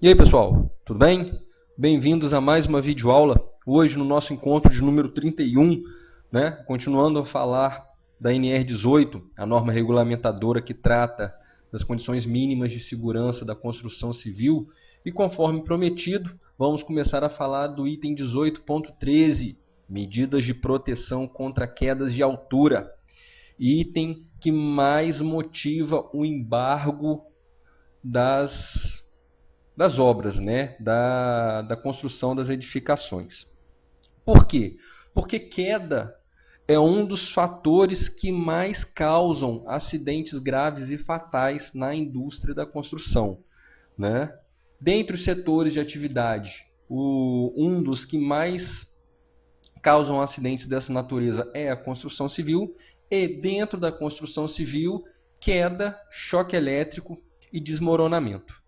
E aí, pessoal, tudo bem? Bem-vindos a mais uma videoaula. Hoje, no nosso encontro de número 31, continuando a falar da NR18, a norma regulamentadora que trata das condições mínimas de segurança da construção civil. E conforme prometido, vamos começar a falar do item 18.13, medidas de proteção contra quedas de altura. Item que mais motiva o embargo das obras, da construção das edificações. Por quê? Porque queda é um dos fatores que mais causam acidentes graves e fatais na indústria da construção. Dentre os setores de atividade, um dos que mais causam acidentes dessa natureza é a construção civil, e dentro da construção civil, queda, choque elétrico e desmoronamento.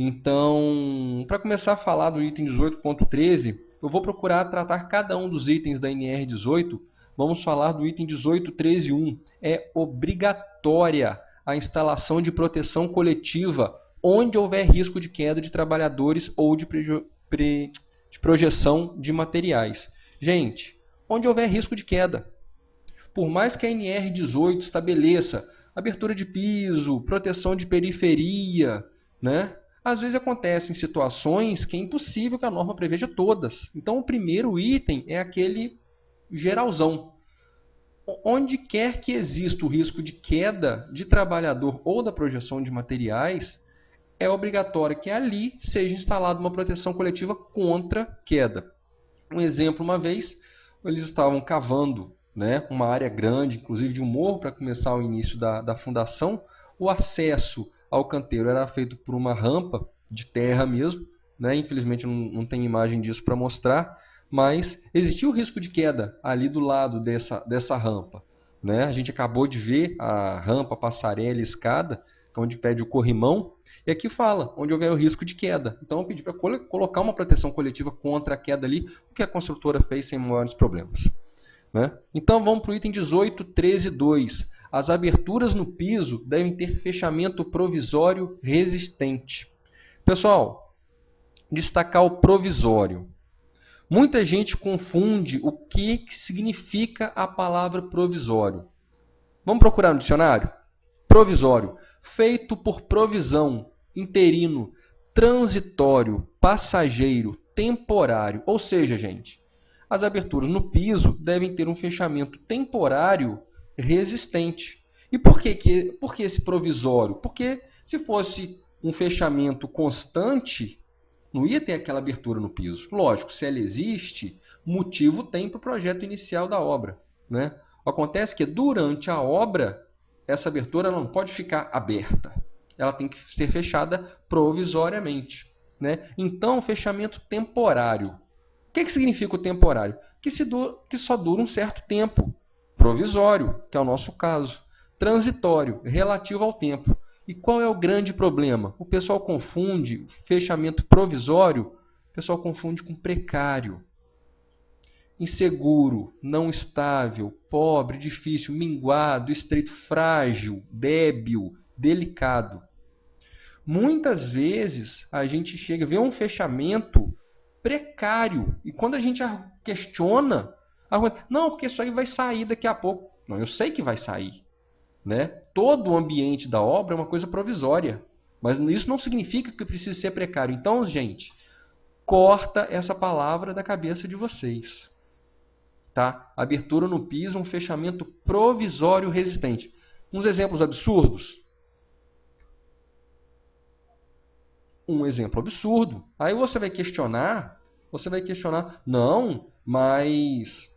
Então, para começar a falar do item 18.13, eu vou procurar tratar cada um dos itens da NR18. Vamos falar do item 18.13.1. É obrigatória a instalação de proteção coletiva onde houver risco de queda de trabalhadores ou de projeção de materiais. Gente, onde houver risco de queda. Por mais que a NR18 estabeleça abertura de piso, proteção de periferia, às vezes acontecem situações que é impossível que a norma preveja todas. Então, o primeiro item é aquele geralzão. Onde quer que exista o risco de queda de trabalhador ou da projeção de materiais, é obrigatório que ali seja instalada uma proteção coletiva contra queda. Um exemplo, uma vez, eles estavam cavando uma área grande, inclusive de um morro, para começar o início da fundação. O acesso ao canteiro era feito por uma rampa de terra mesmo, Infelizmente não tem imagem disso para mostrar, mas existia o risco de queda ali do lado dessa rampa. A gente acabou de ver a rampa, passarela, escada, onde pede o corrimão, e aqui fala onde houver o risco de queda. Então eu pedi para colocar uma proteção coletiva contra a queda ali, o que a construtora fez sem maiores problemas. Então vamos para o item 18.13.2. As aberturas no piso devem ter fechamento provisório resistente. Pessoal, destacar o provisório. Muita gente confunde o que significa a palavra provisório. Vamos procurar no dicionário? Provisório, feito por provisão, interino, transitório, passageiro, temporário. Ou seja, gente, as aberturas no piso devem ter um fechamento temporário resistente. E por que esse provisório? Porque se fosse um fechamento constante, não ia ter aquela abertura no piso. Lógico, se ela existe, motivo tem para o projeto inicial da obra. Acontece que durante a obra, essa abertura não pode ficar aberta. Ela tem que ser fechada provisoriamente. Então, fechamento temporário. O que significa o temporário? Que só dura um certo tempo. Provisório, que é o nosso caso. Transitório, relativo ao tempo. E qual é o grande problema? O pessoal confunde fechamento provisório, o pessoal confunde com precário. Inseguro, não estável, pobre, difícil, minguado, estreito, frágil, débil, delicado. Muitas vezes a gente chega a ver um fechamento precário. E quando a gente questiona, não, porque isso aí vai sair daqui a pouco. Não, eu sei que vai sair. Todo o ambiente da obra é uma coisa provisória. Mas isso não significa que precisa ser precário. Então, gente, corta essa palavra da cabeça de vocês. Abertura no piso, um fechamento provisório resistente. Uns exemplos absurdos. Um exemplo absurdo. Aí você vai questionar, não, mas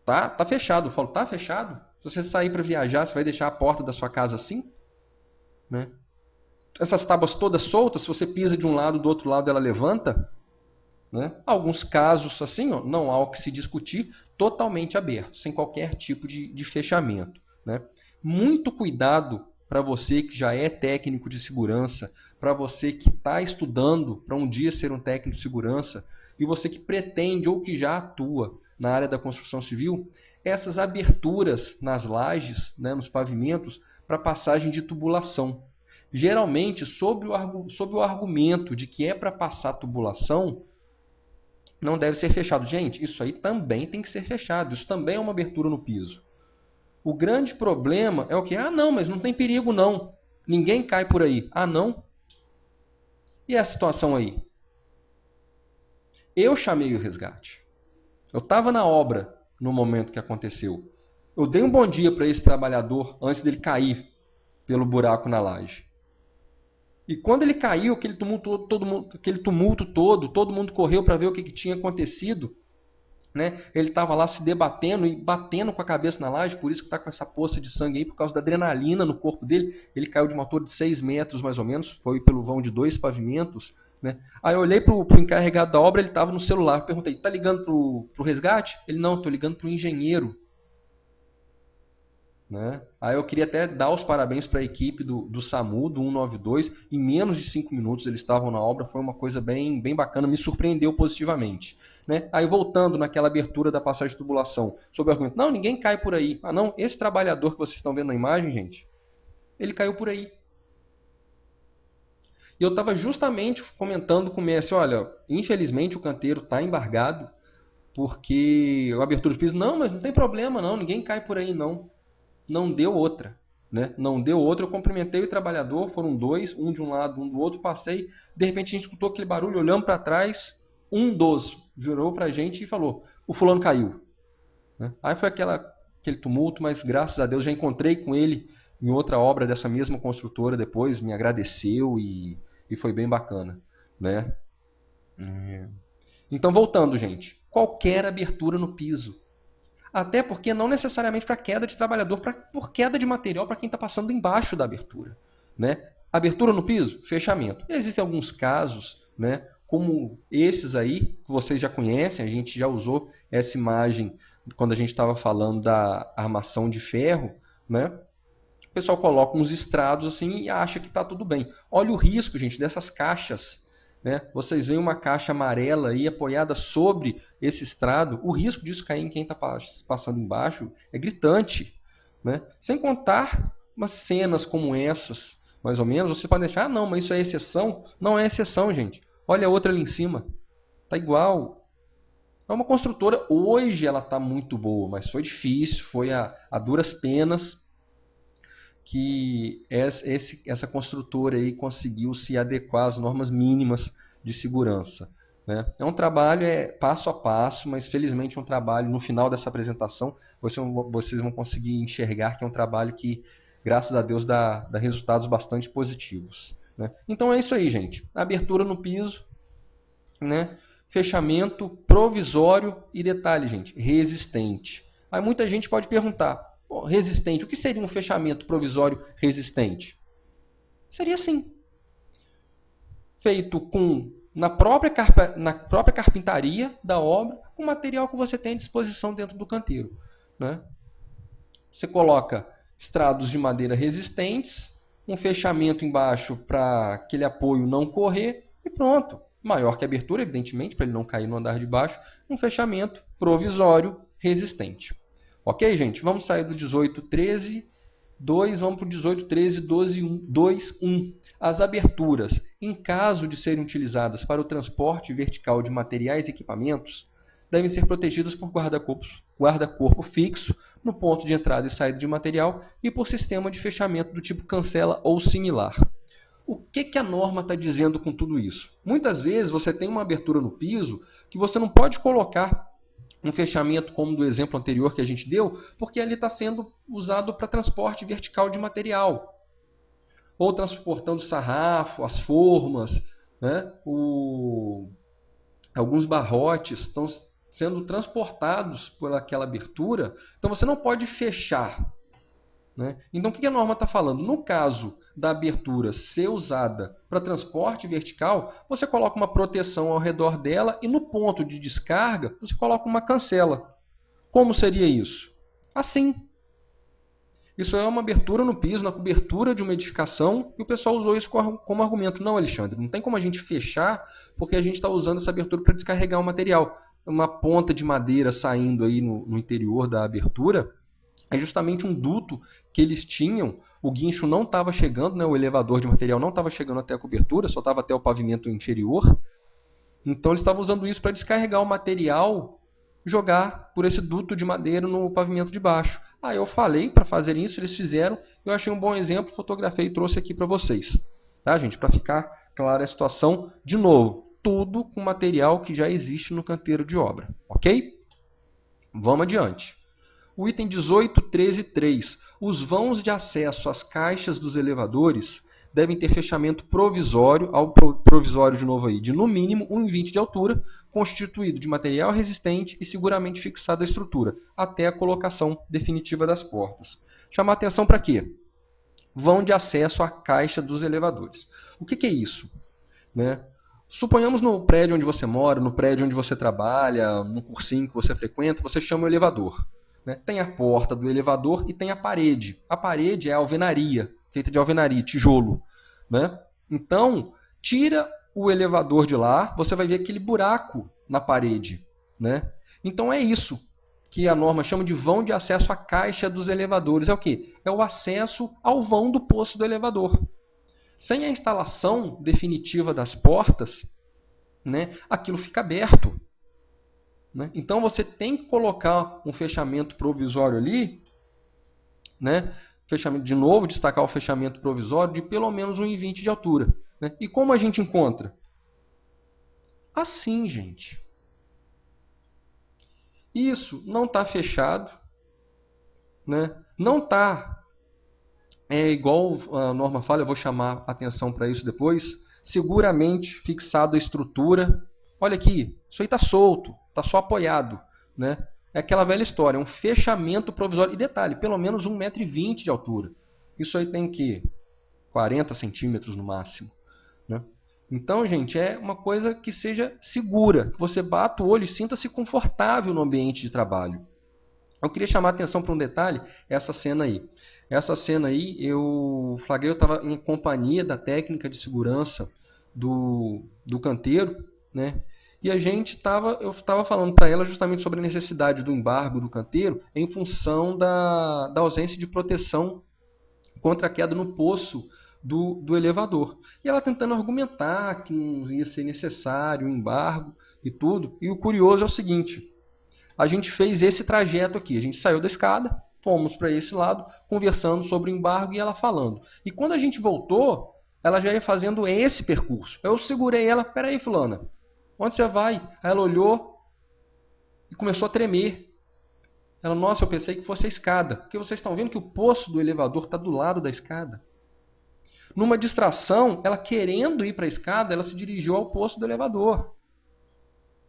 tá fechado. Eu falo, tá fechado? Se você sair para viajar, você vai deixar a porta da sua casa assim? Essas tábuas todas soltas, se você pisa de um lado, do outro lado ela levanta? Alguns casos assim, não há o que se discutir, totalmente aberto, sem qualquer tipo de fechamento. Muito cuidado para você que já é técnico de segurança, para você que está estudando para um dia ser um técnico de segurança, e você que pretende ou que já atua na área da construção civil, essas aberturas nas lajes, nos pavimentos, para passagem de tubulação. Geralmente, sob o argumento de que é para passar tubulação, não deve ser fechado. Gente, isso aí também tem que ser fechado. Isso também é uma abertura no piso. O grande problema é o que? Ah, não, mas não tem perigo não. Ninguém cai por aí. Ah, não? E a situação aí? Eu chamei o resgate. Eu estava na obra no momento que aconteceu. Eu dei um bom dia para esse trabalhador antes dele cair pelo buraco na laje. E quando ele caiu, aquele tumulto todo, todo mundo correu para ver o que tinha acontecido. Né? Ele estava lá se debatendo e batendo com a cabeça na laje, por isso que está com essa poça de sangue aí, por causa da adrenalina no corpo dele. Ele caiu de uma altura de 6 metros mais ou menos, foi pelo vão de 2 pavimentos. Né? Aí eu olhei para o encarregado da obra, ele estava no celular, perguntei, tá ligando para o resgate? Ele, não, estou ligando para o engenheiro. Né? Aí eu queria até dar os parabéns para a equipe do SAMU, do 192, em menos de 5 minutos eles estavam na obra, foi uma coisa bem bacana, me surpreendeu positivamente. Né? Aí voltando naquela abertura da passagem de tubulação, sobre o argumento, não, ninguém cai por aí. Ah não, esse trabalhador que vocês estão vendo na imagem, gente, ele caiu por aí. E eu estava justamente comentando com o Messi, olha, infelizmente o canteiro está embargado, porque a abertura do piso, não, mas não tem problema não, ninguém cai por aí não. Não deu outra. Né? Não deu outra, eu cumprimentei o trabalhador, foram dois, um de um lado, um do outro, passei, de repente a gente escutou aquele barulho, olhamos para trás, um dos virou para a gente e falou, o fulano caiu. Né? Aí foi aquele tumulto, mas graças a Deus já encontrei com ele em outra obra dessa mesma construtora depois, me agradeceu e foi bem bacana. Né? Então voltando, gente, qualquer abertura no piso, até porque não necessariamente para queda de trabalhador, por queda de material para quem está passando embaixo da abertura. Né? Abertura no piso, fechamento. E existem alguns casos, né, como esses aí, que vocês já conhecem, a gente já usou essa imagem quando a gente estava falando da armação de ferro. Né? O pessoal coloca uns estrados assim e acha que está tudo bem. Olha o risco, gente, dessas caixas. Né? Vocês veem uma caixa amarela aí apoiada sobre esse estrado, o risco disso cair em quem está passando embaixo é gritante. Né? Sem contar umas cenas como essas, mais ou menos, você pode deixar, ah não, mas isso é exceção. Não é exceção, gente. Olha a outra ali em cima. Tá igual. É uma construtora, hoje ela está muito boa, mas foi difícil, foi a duras penas que essa construtora aí conseguiu se adequar às normas mínimas de segurança. Né? É um trabalho passo a passo, mas felizmente é um trabalho, no final dessa apresentação, vocês vão conseguir enxergar que é um trabalho que, graças a Deus, dá resultados bastante positivos. Né? Então é isso aí, gente. Abertura no piso, né? Fechamento provisório e detalhe, gente, resistente. Aí muita gente pode perguntar, resistente, o que seria um fechamento provisório resistente? Seria assim, feito na própria carpintaria da obra, com o material que você tem à disposição dentro do canteiro. Né? Você coloca estrados de madeira resistentes, um fechamento embaixo para aquele apoio não correr e pronto. Maior que a abertura, evidentemente, para ele não cair no andar de baixo, um fechamento provisório resistente. Ok, gente? Vamos sair do 18.13.2, vamos para o 18.13.2.1. As aberturas, em caso de serem utilizadas para o transporte vertical de materiais e equipamentos, devem ser protegidas por guarda-corpo fixo no ponto de entrada e saída de material e por sistema de fechamento do tipo cancela ou similar. O que a norma está dizendo com tudo isso? Muitas vezes você tem uma abertura no piso que você não pode colocar um fechamento como do exemplo anterior que a gente deu, porque ele está sendo usado para transporte vertical de material. Ou transportando sarrafo, as formas, né? Alguns barrotes estão sendo transportados por aquela abertura, então você não pode fechar. Né? Então o que a norma está falando? No caso da abertura ser usada para transporte vertical, você coloca uma proteção ao redor dela e no ponto de descarga você coloca uma cancela. Como seria isso? Assim. Isso é uma abertura no piso, na cobertura de uma edificação, e o pessoal usou isso como argumento. Não, Alexandre, não tem como a gente fechar porque a gente está usando essa abertura para descarregar o material. Uma ponta de madeira saindo aí no interior da abertura é justamente um duto que eles tinham o guincho não estava chegando, né, o elevador de material não estava chegando até a cobertura, só estava até o pavimento inferior. Então eles estavam usando isso para descarregar o material, jogar por esse duto de madeira no pavimento de baixo. Aí eu falei para fazerem isso, eles fizeram, eu achei um bom exemplo, fotografei e trouxe aqui para vocês. Tá, gente? Para ficar clara a situação, de novo, tudo com material que já existe no canteiro de obra, ok? Vamos adiante. O item 18.13.3. Os vãos de acesso às caixas dos elevadores devem ter fechamento provisório, ao provisório de novo aí, de no mínimo 1,20 de altura, constituído de material resistente e seguramente fixado à estrutura, até a colocação definitiva das portas. Chamar atenção para quê? Vão de acesso à caixa dos elevadores. O que é isso? Né? Suponhamos no prédio onde você mora, no prédio onde você trabalha, no cursinho que você frequenta, você chama o elevador. Né? Tem a porta do elevador e tem a parede. A parede é a alvenaria, feita de alvenaria, tijolo. Né? Então, tira o elevador de lá, você vai ver aquele buraco na parede. Né? Então é isso que a norma chama de vão de acesso à caixa dos elevadores. É o quê? É o acesso ao vão do poço do elevador. Sem a instalação definitiva das portas, né, aquilo fica aberto. Né? Então você tem que colocar um fechamento provisório ali, né? Fechamento, de novo, destacar o fechamento provisório de pelo menos 1,20 de altura. Né? E como a gente encontra? Assim, gente. Isso não está fechado, né? Não está, igual a norma fala, eu vou chamar atenção para isso depois, seguramente fixado a estrutura. Olha aqui, isso aí está solto, está só apoiado. Né? É aquela velha história, um fechamento provisório. E detalhe, pelo menos 1,20 m de altura. Isso aí tem que 40 centímetros no máximo. Né? Então, gente, é uma coisa que seja segura, que você bata o olho e sinta-se confortável no ambiente de trabalho. Eu queria chamar a atenção para um detalhe, essa cena aí. Essa cena aí, eu flagrei, eu estava em companhia da técnica de segurança do canteiro, né? E eu estava falando para ela justamente sobre a necessidade do embargo do canteiro em função da ausência de proteção contra a queda no poço do elevador. E ela tentando argumentar que não ia ser necessário o embargo e tudo. E o curioso é o seguinte, a gente fez esse trajeto aqui, a gente saiu da escada, fomos para esse lado, conversando sobre o embargo e ela falando. E quando a gente voltou, ela já ia fazendo esse percurso. Eu segurei ela, peraí fulana, onde você vai? Aí ela olhou e começou a tremer. Ela, nossa, eu pensei que fosse a escada, porque vocês estão vendo que o poço do elevador está do lado da escada. Numa distração, ela querendo ir para a escada, ela se dirigiu ao poço do elevador.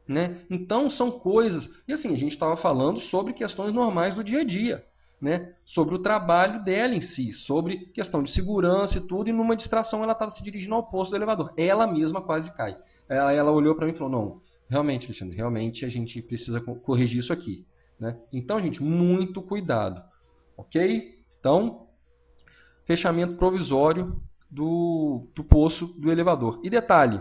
Né? Então são coisas... E assim, a gente estava falando sobre questões normais do dia a dia. Né? Sobre o trabalho dela em si, sobre questão de segurança e tudo, e numa distração ela estava se dirigindo ao poço do elevador. Ela mesma quase cai. Ela olhou para mim e falou, não, realmente, Alexandre, realmente a gente precisa corrigir isso aqui. Né? Então, gente, muito cuidado. Ok? Então, fechamento provisório do poço do elevador. E detalhe,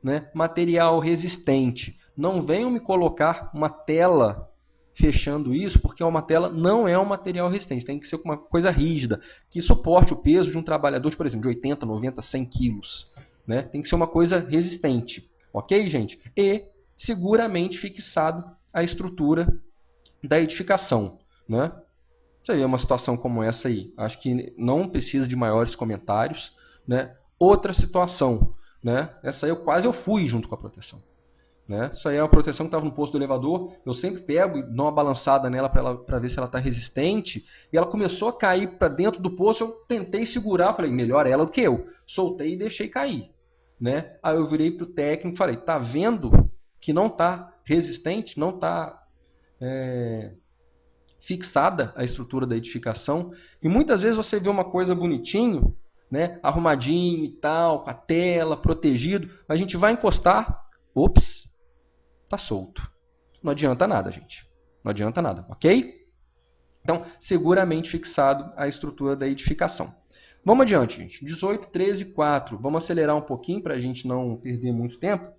né? Material resistente. Não venham me colocar uma tela fechando isso, porque uma tela não é um material resistente. Tem que ser uma coisa rígida, que suporte o peso de um trabalhador, por exemplo, de 80, 90, 100 quilos. Né? Tem que ser uma coisa resistente. Ok, gente? E seguramente fixado à estrutura da edificação. Né? Você vê uma situação como essa aí, acho que não precisa de maiores comentários. Né? Outra situação, né? Essa aí eu fui junto com a proteção. Né? Isso aí é uma proteção que estava no posto do elevador, eu sempre pego e dou uma balançada nela para ver se ela está resistente, e ela começou a cair para dentro do poço, eu tentei segurar, falei, melhor ela do que eu. Soltei e deixei cair. Né? Aí eu virei para o técnico e falei, tá vendo que não está resistente, não está... fixada a estrutura da edificação, e muitas vezes você vê uma coisa bonitinho, né, arrumadinho e tal, com a tela, protegido, mas a gente vai encostar, ops, tá solto. Não adianta nada, gente. Não adianta nada, ok? Então, seguramente fixado a estrutura da edificação. Vamos adiante, gente. 18, 13, 4. Vamos acelerar um pouquinho para a gente não perder muito tempo.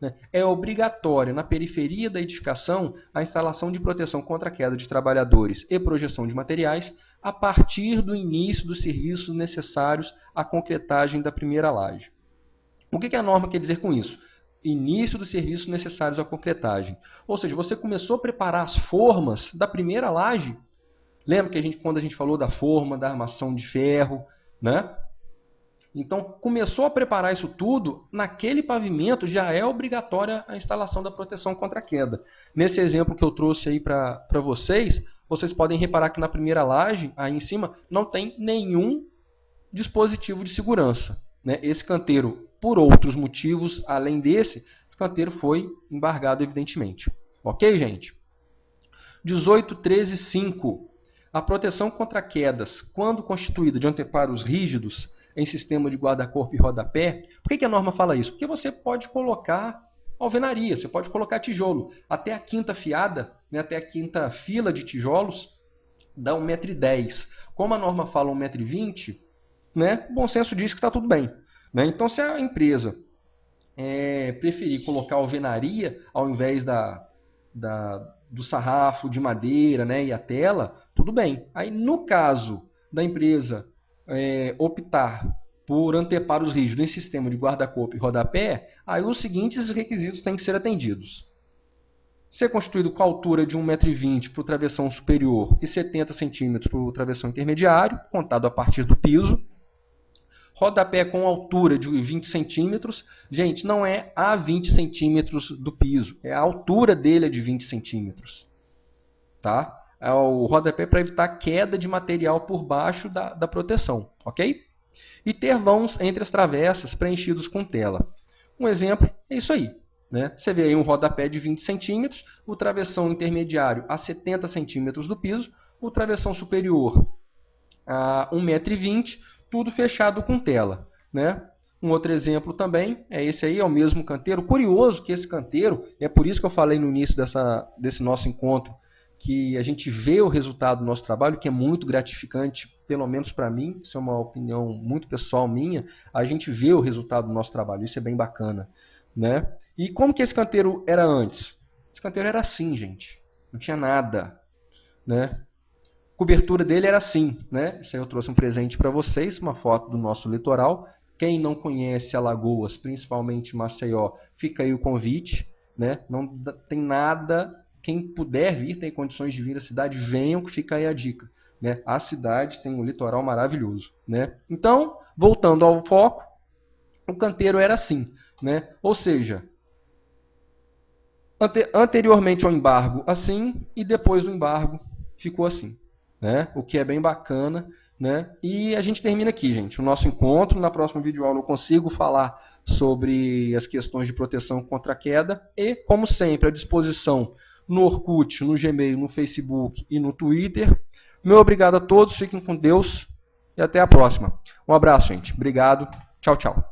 né? É obrigatória na periferia da edificação a instalação de proteção contra a queda de trabalhadores e projeção de materiais a partir do início dos serviços necessários à concretagem da primeira laje. O que a norma quer dizer com isso? Início dos serviços necessários à concretagem. Ou seja, você começou a preparar as formas da primeira laje. Lembra que quando a gente falou da forma, da armação de ferro, né? Então, começou a preparar isso tudo, naquele pavimento já é obrigatória a instalação da proteção contra a queda. Nesse exemplo que eu trouxe aí para vocês podem reparar que na primeira laje, aí em cima, não tem nenhum dispositivo de segurança, né? Esse canteiro, por outros motivos, além desse canteiro foi embargado, evidentemente. Ok, gente? 18.13.5. A proteção contra quedas, quando constituída de anteparos rígidos, em sistema de guarda-corpo e rodapé. Por que a norma fala isso? Porque você pode colocar alvenaria, você pode colocar tijolo. Até a quinta fiada, né, até a quinta fila de tijolos, dá 1,10 m. Como a norma fala 1,20 m, né, o bom senso diz que está tudo bem. Né? Então, se a empresa preferir colocar alvenaria ao invés do sarrafo de madeira, né, e a tela, tudo bem. Aí, no caso da empresa optar por anteparos rígidos em sistema de guarda-corpo e rodapé, aí os seguintes requisitos têm que ser atendidos. Ser constituído com a altura de 1,20 m para o travessão superior e 70 cm para o travessão intermediário, contado a partir do piso. Rodapé com altura de 20 centímetros. Gente, não é a 20 centímetros do piso, é a altura dele de 20 centímetros. Tá? É o rodapé para evitar queda de material por baixo da proteção, ok? E ter vãos entre as travessas preenchidos com tela. Um exemplo é isso aí. Né? Você vê aí um rodapé de 20 centímetros, o travessão intermediário a 70 centímetros do piso, o travessão superior a 1,20 m, tudo fechado com tela. Né? Um outro exemplo também é esse aí, é o mesmo canteiro. Curioso que esse canteiro, é por isso que eu falei no início desse nosso encontro, que a gente vê o resultado do nosso trabalho, que é muito gratificante, pelo menos para mim, isso é uma opinião muito pessoal minha, a gente vê o resultado do nosso trabalho, isso é bem bacana. Né? E como que esse canteiro era antes? Esse canteiro era assim, gente, não tinha nada. Né? A cobertura dele era assim. Né? Isso aí eu trouxe um presente para vocês, uma foto do nosso litoral. Quem não conhece Alagoas, principalmente Maceió, fica aí o convite. Né? Não tem nada... Quem puder vir, tem condições de vir à cidade, venham, que fica aí a dica. Né? A cidade tem um litoral maravilhoso. Né? Então, voltando ao foco, o canteiro era assim. Né? Ou seja, anteriormente ao embargo assim, e depois do embargo ficou assim. Né? O que é bem bacana. Né? E a gente termina aqui, gente, o nosso encontro. Na próxima videoaula eu consigo falar sobre as questões de proteção contra a queda. E, como sempre, à disposição no Orkut, no Gmail, no Facebook e no Twitter. Meu obrigado a todos, fiquem com Deus e até a próxima. Um abraço, gente. Obrigado. Tchau, tchau.